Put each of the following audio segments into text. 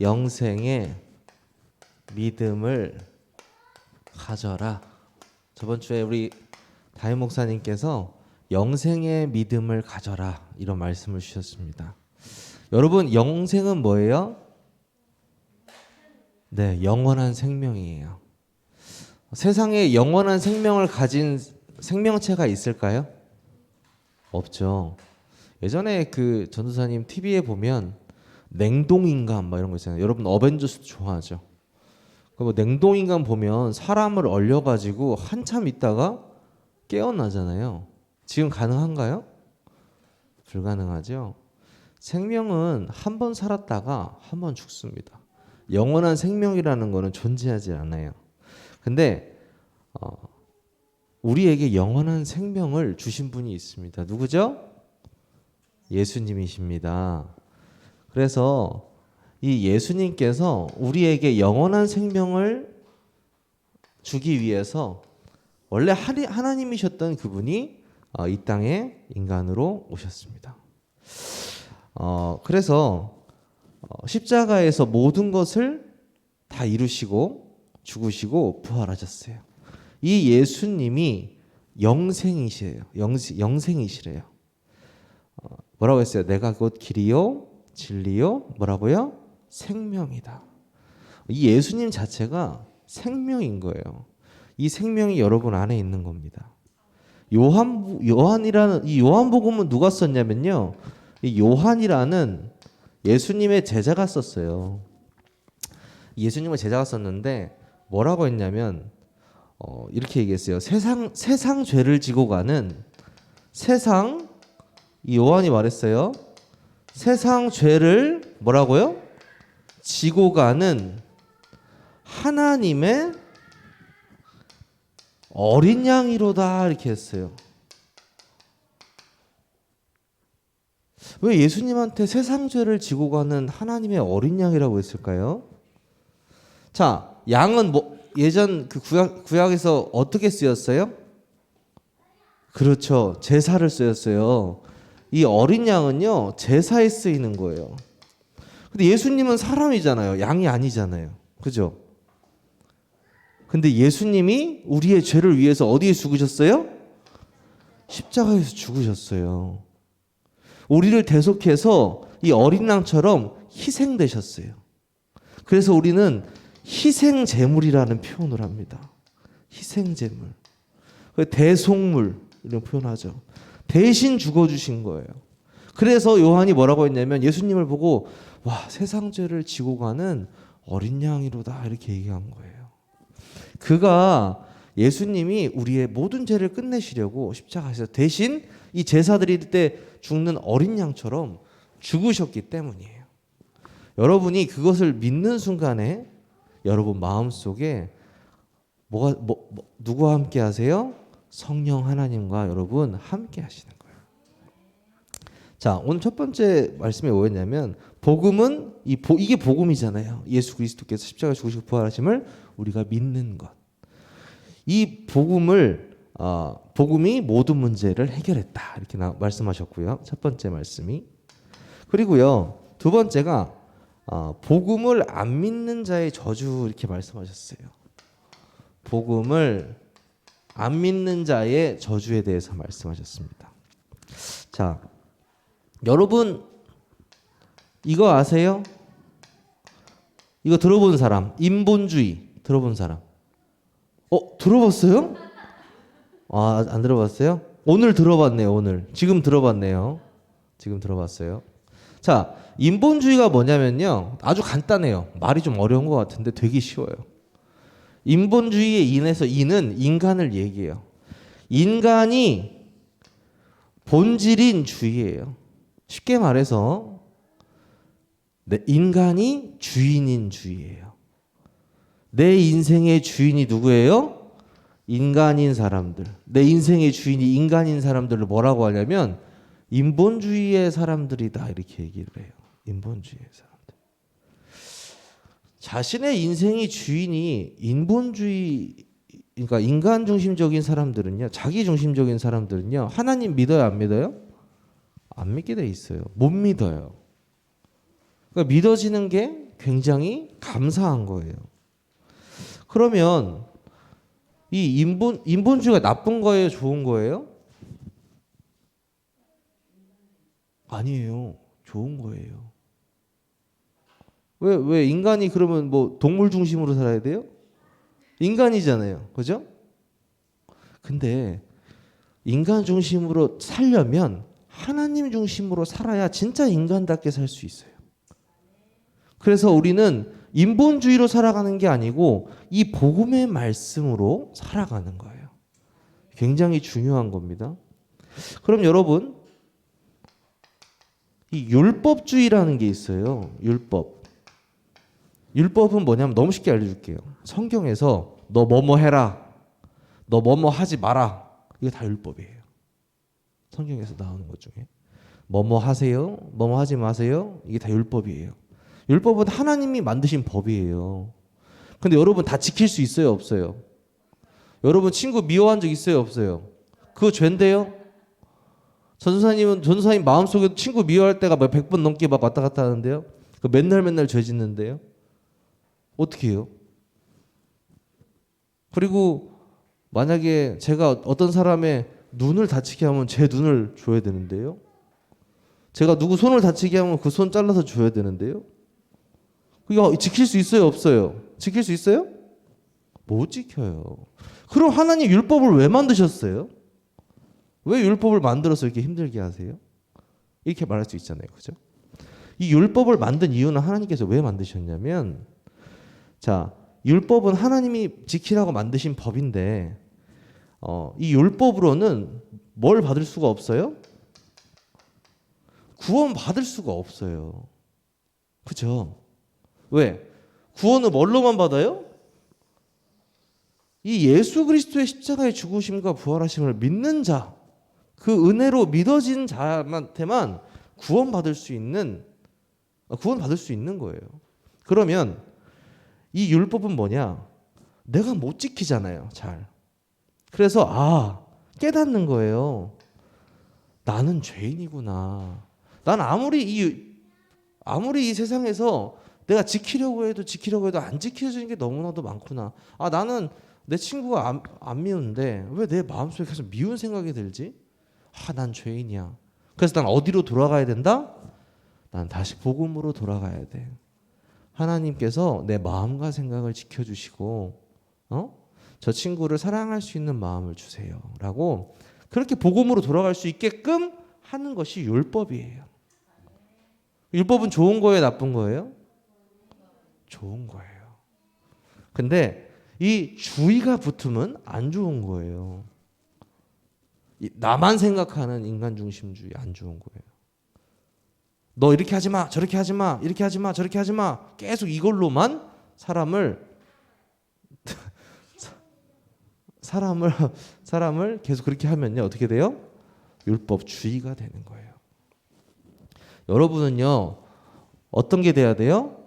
영생의 믿음을 가져라. 저번 주에 우리 다임 목사님께서 영생의 믿음을 가져라 이런 말씀을 주셨습니다. 여러분, 영생은 뭐예요? 네, 영원한 생명이에요. 세상에 영원한 생명을 가진 생명체가 있을까요? 없죠. 예전에 그 전도사님 TV에 보면 냉동인간 막 이런 거 있잖아요. 여러분 어벤져스도 좋아하죠. 그 냉동인간 보면 사람을 얼려가지고 한참 있다가 깨어나잖아요. 지금 가능한가요? 불가능하죠. 생명은 한 번 살았다가 한 번 죽습니다. 영원한 생명이라는 거는 존재하지 않아요. 근데 우리에게 영원한 생명을 주신 분이 있습니다. 누구죠? 예수님이십니다. 그래서 이 예수님께서 우리에게 영원한 생명을 주기 위해서 원래 하나님이셨던 그분이 이 땅에 인간으로 오셨습니다. 그래서 십자가에서 모든 것을 다 이루시고 죽으시고 부활하셨어요. 이 예수님이 영생이시래요. 영생이시래요. 뭐라고 했어요? 내가 곧 길이요 진리요 뭐라고요? 생명이다. 이 예수님 자체가 생명인 거예요. 이 생명이 여러분 안에 있는 겁니다. 요한이라는 이 요한복음은 누가 썼냐면요. 이 요한이라는 예수님의 제자가 썼어요. 예수님의 제자가 썼는데 뭐라고 했냐면 이렇게 얘기했어요. 세상 죄를 지고 가는 이 요한이 말했어요. 세상 죄를 뭐라고요? 지고 가는 하나님의 어린 양이로다 이렇게 했어요. 왜 예수님한테 세상 죄를 지고 가는 하나님의 어린 양이라고 했을까요? 자, 양은 예전 그 구약에서 어떻게 쓰였어요? 그렇죠. 제사를 쓰였어요. 이 어린 양은요, 제사에 쓰이는 거예요. 근데 예수님은 사람이잖아요. 양이 아니잖아요. 그죠? 근데 예수님이 우리의 죄를 위해서 어디에 죽으셨어요? 십자가에서 죽으셨어요. 우리를 대속해서 이 어린 양처럼 희생되셨어요. 그래서 우리는 희생제물이라는 표현을 합니다. 희생제물. 대속물 이런 표현하죠. 대신 죽어주신 거예요. 그래서 요한이 뭐라고 했냐면 예수님을 보고 와, 세상 죄를 지고 가는 어린 양이로다 이렇게 얘기한 거예요. 그가 예수님이 우리의 모든 죄를 끝내시려고 십자가에서 대신 이 제사 드릴 때 죽는 어린 양처럼 죽으셨기 때문이에요. 여러분이 그것을 믿는 순간에 여러분 마음속에 누구와 함께 하세요? 성령 하나님과 여러분 함께 하시는 거예요. 자, 오늘 첫 번째 말씀이 뭐였냐면 복음은 이게 복음이잖아요. 예수 그리스도께서 십자가에 죽으시고 부활하심을 우리가 믿는 것. 이 복음이 모든 문제를 해결했다 이렇게 말씀하셨고요. 첫 번째 말씀이. 그리고요, 두 번째가 복음을 안 믿는 자의 저주 이렇게 말씀하셨어요. 복음을 안 믿는 자의 저주에 대해서 말씀하셨습니다. 자, 여러분 이거 아세요? 이거 들어본 사람, 인본주의 들어본 사람. 들어봤어요? 안 들어봤어요? 오늘 들어봤네요. 오늘 지금 들어봤네요. 지금 들어봤어요. 자, 인본주의가 뭐냐면요, 아주 간단해요. 말이 좀 어려운 것 같은데 되게 쉬워요. 인본주의에 인해서 인은 인간을 얘기해요. 인간이 본질인 주의예요. 쉽게 말해서 인간이 주인인 주의예요. 내 인생의 주인이 누구예요? 인간인 사람들. 내 인생의 주인이 인간인 사람들을 뭐라고 하냐면 인본주의의 사람들이다 이렇게 얘기를 해요. 인본주의의 사람들. 자신의 인생의 주인이 인본주의, 그러니까 인간 중심적인 사람들은요, 자기 중심적인 사람들은요, 하나님 믿어요, 안 믿어요? 안 믿게 돼 있어요. 못 믿어요. 그러니까 믿어지는 게 굉장히 감사한 거예요. 그러면 이 인본주의가 나쁜 거예요, 좋은 거예요? 아니에요. 좋은 거예요. 왜 인간이 그러면 뭐 동물 중심으로 살아야 돼요? 인간이잖아요. 그죠? 근데 인간 중심으로 살려면 하나님 중심으로 살아야 진짜 인간답게 살 수 있어요. 그래서 우리는 인본주의로 살아가는 게 아니고 이 복음의 말씀으로 살아가는 거예요. 굉장히 중요한 겁니다. 그럼 여러분, 이 율법주의라는 게 있어요. 율법은 뭐냐면 너무 쉽게 알려줄게요. 성경에서 너 뭐뭐 해라, 너 뭐뭐 하지 마라, 이거 다 율법이에요. 성경에서 나오는 것 중에 뭐뭐 하세요, 뭐뭐 하지 마세요, 이게 다 율법이에요. 율법은 하나님이 만드신 법이에요. 근데 여러분 다 지킬 수 있어요, 없어요? 여러분 친구 미워한 적 있어요, 없어요? 그거 죄인데요? 전도사님 마음속에 친구 미워할 때가 막 100번 넘게 막 왔다 갔다 하는데요. 그 맨날 죄 짓는데요. 어떻게 해요? 그리고 만약에 제가 어떤 사람의 눈을 다치게 하면 제 눈을 줘야 되는데요. 제가 누구 손을 다치게 하면 그 손 잘라서 줘야 되는데요. 그거 지킬 수 있어요, 없어요? 지킬 수 있어요? 못 지켜요. 그럼 하나님 율법을 왜 만드셨어요? 왜 율법을 만들어서 이렇게 힘들게 하세요? 이렇게 말할 수 있잖아요. 그죠? 이 율법을 만든 이유는 하나님께서 왜 만드셨냐면, 자, 율법은 하나님이 지키라고 만드신 법인데, 이 율법으로는 뭘 받을 수가 없어요? 구원 받을 수가 없어요. 그죠? 왜? 구원은 뭘로만 받아요? 이 예수 그리스도의 십자가의 죽으심과 부활하심을 믿는 자, 그 은혜로 믿어진 자한테만 구원 받을 수 있는 거예요. 그러면 이 율법은 뭐냐? 내가 못 지키잖아요, 잘. 그래서 깨닫는 거예요. 나는 죄인이구나. 난 아무리 이 세상에서 내가 지키려고 해도 안 지켜지는 게 너무나도 많구나. 나는 내 친구가 안 미운데 왜 내 마음속에 계속 미운 생각이 들지? 난 죄인이야. 그래서 난 어디로 돌아가야 된다? 난 다시 복음으로 돌아가야 돼. 하나님께서 내 마음과 생각을 지켜주시고 저 친구를 사랑할 수 있는 마음을 주세요. 라고 그렇게 복음으로 돌아갈 수 있게끔 하는 것이 율법이에요. 율법은 좋은 거예요, 나쁜 거예요? 좋은 거예요. 근데 이 주의가 붙으면 안 좋은 거예요. 나만 생각하는 인간 중심주의 안 좋은 거예요. 너 이렇게 하지 마, 저렇게 하지 마, 이렇게 하지 마, 저렇게 하지 마. 계속 이걸로만 사람을 계속 그렇게 하면요, 어떻게 돼요? 율법주의가 되는 거예요. 여러분은요, 어떤 게 돼야 돼요?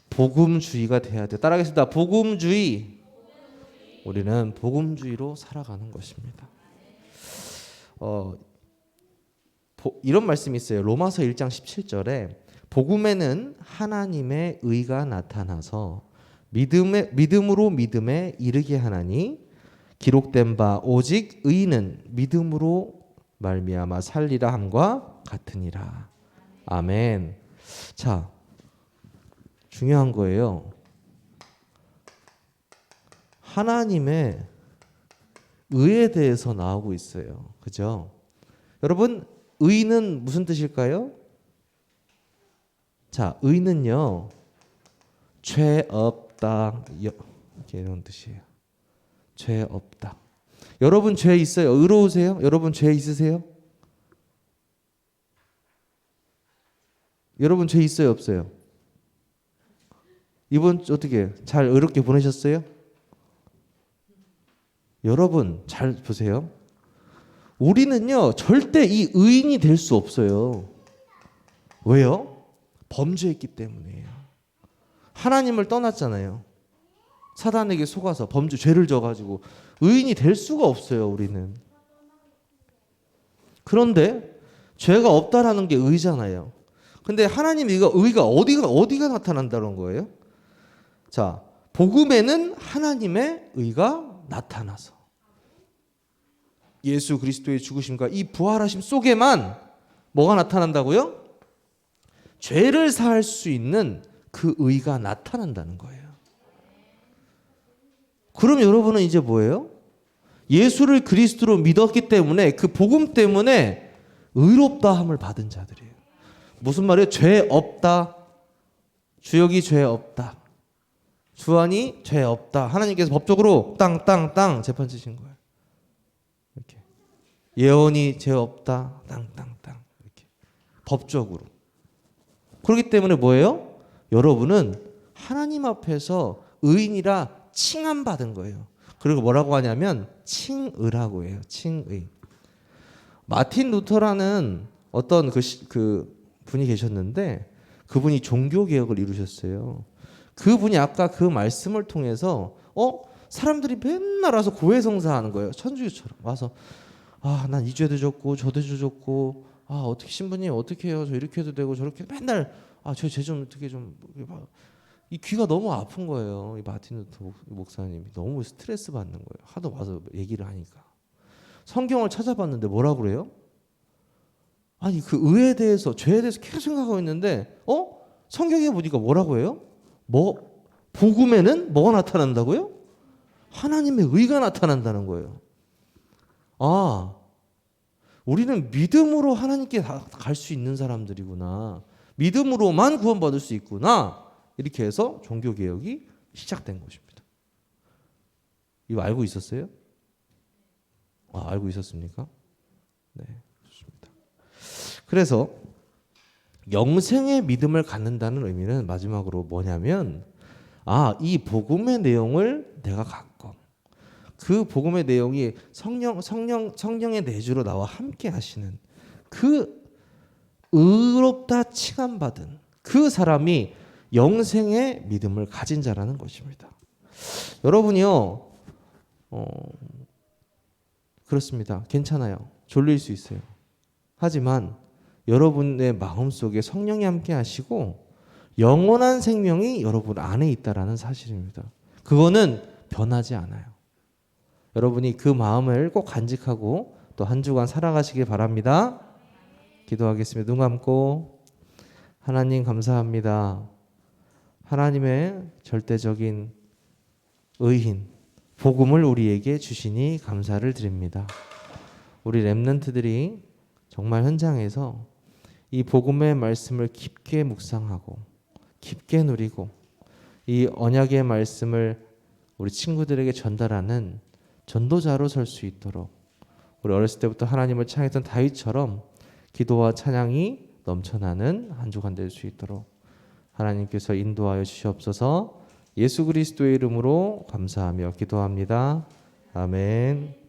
복음주의가 돼야 돼요. 따라하겠습니다. 복음주의. 우리는 복음주의로 살아가는 것입니다. 이런 말씀이 있어요. 로마서 1장 17절에 복음에는 하나님의 의가 나타나서 믿음으로 믿음에 이르게 하나니 기록된 바 오직 의는 믿음으로 말미암아 살리라 함과 같으니라. 아멘. 자, 중요한 거예요. 하나님의 의에 대해서 나오고 있어요. 그죠? 여러분, 의는 무슨 뜻일까요? 자, 의는요, 죄 없다, 이런 뜻이에요. 죄 없다. 여러분 죄 있어요? 의로우세요? 여러분 죄 있으세요? 여러분 죄 있어요? 없어요? 이번 주 어떻게 잘 의롭게 보내셨어요? 여러분 잘 보세요. 우리는요 절대 이 의인이 될 수 없어요. 왜요? 범죄했기 때문이에요. 하나님을 떠났잖아요. 사단에게 속아서 죄를 져가지고 의인이 될 수가 없어요. 우리는. 그런데 죄가 없다라는 게 의잖아요. 근데 하나님 의가 어디가 나타난다는 거예요? 자, 복음에는 하나님의 의가 나타나서 예수 그리스도의 죽으심과 이 부활하심 속에만 뭐가 나타난다고요? 죄를 사할 수 있는 그 의가 나타난다는 거예요. 그럼 여러분은 이제 뭐예요? 예수를 그리스도로 믿었기 때문에 그 복음 때문에 의롭다함을 받은 자들이에요. 무슨 말이에요? 죄 없다. 주역이 죄 없다. 주한이 죄 없다. 하나님께서 법적으로 땅 재판 치신 거예요. 이렇게. 예언이 죄 없다. 땅 이렇게. 법적으로. 그렇기 때문에 뭐예요? 여러분은 하나님 앞에서 의인이라 칭함받은 거예요. 그리고 뭐라고 하냐면 칭의라고 해요. 칭의. 마틴 루터라는 어떤 그 분이 계셨는데 그분이 종교개혁을 이루셨어요. 그분이 아까 그 말씀을 통해서 사람들이 맨날 와서 고해성사하는 거예요. 천주교처럼 와서 난 이 죄도 졌고 저도 졌고 어떻게 신부님 어떻게 해요? 저 이렇게 해도 되고 저렇게 맨날 저 죄 좀 어떻게 좀 이 귀가 너무 아픈 거예요. 이 마틴 루터 목사님이 너무 스트레스 받는 거예요. 하도 와서 얘기를 하니까. 성경을 찾아봤는데 뭐라고 그래요? 아니 그 의에 대해서 죄에 대해서 계속 생각하고 있는데 성경에 보니까 뭐라고 해요? 복음에는 뭐가 나타난다고요? 하나님의 의가 나타난다는 거예요. 우리는 믿음으로 하나님께 갈 수 있는 사람들이구나. 믿음으로만 구원받을 수 있구나. 이렇게 해서 종교개혁이 시작된 것입니다. 이거 알고 있었어요? 알고 있었습니까? 네, 좋습니다. 그래서 영생의 믿음을 갖는다는 의미는 마지막으로 뭐냐면 이 복음의 내용을 내가 갖고 그 복음의 내용이 성령의 내주로 나와 함께 하시는 그 의롭다 칭함받은 그 사람이 영생의 믿음을 가진 자라는 것입니다. 여러분이요, 그렇습니다. 괜찮아요. 졸릴 수 있어요. 하지만 여러분의 마음속에 성령이 함께 하시고 영원한 생명이 여러분 안에 있다라는 사실입니다. 그거는 변하지 않아요. 여러분이 그 마음을 꼭 간직하고 또 한 주간 살아가시길 바랍니다. 기도하겠습니다. 눈 감고 하나님 감사합니다. 하나님의 절대적인 의인 복음을 우리에게 주시니 감사를 드립니다. 우리 렘넌트들이 정말 현장에서 이 복음의 말씀을 깊게 묵상하고 깊게 누리고 이 언약의 말씀을 우리 친구들에게 전달하는 전도자로 설 수 있도록 우리 어렸을 때부터 하나님을 찬양했던 다윗처럼 기도와 찬양이 넘쳐나는 한 주간 될 수 있도록 하나님께서 인도하여 주시옵소서. 예수 그리스도의 이름으로 감사하며 기도합니다. 아멘.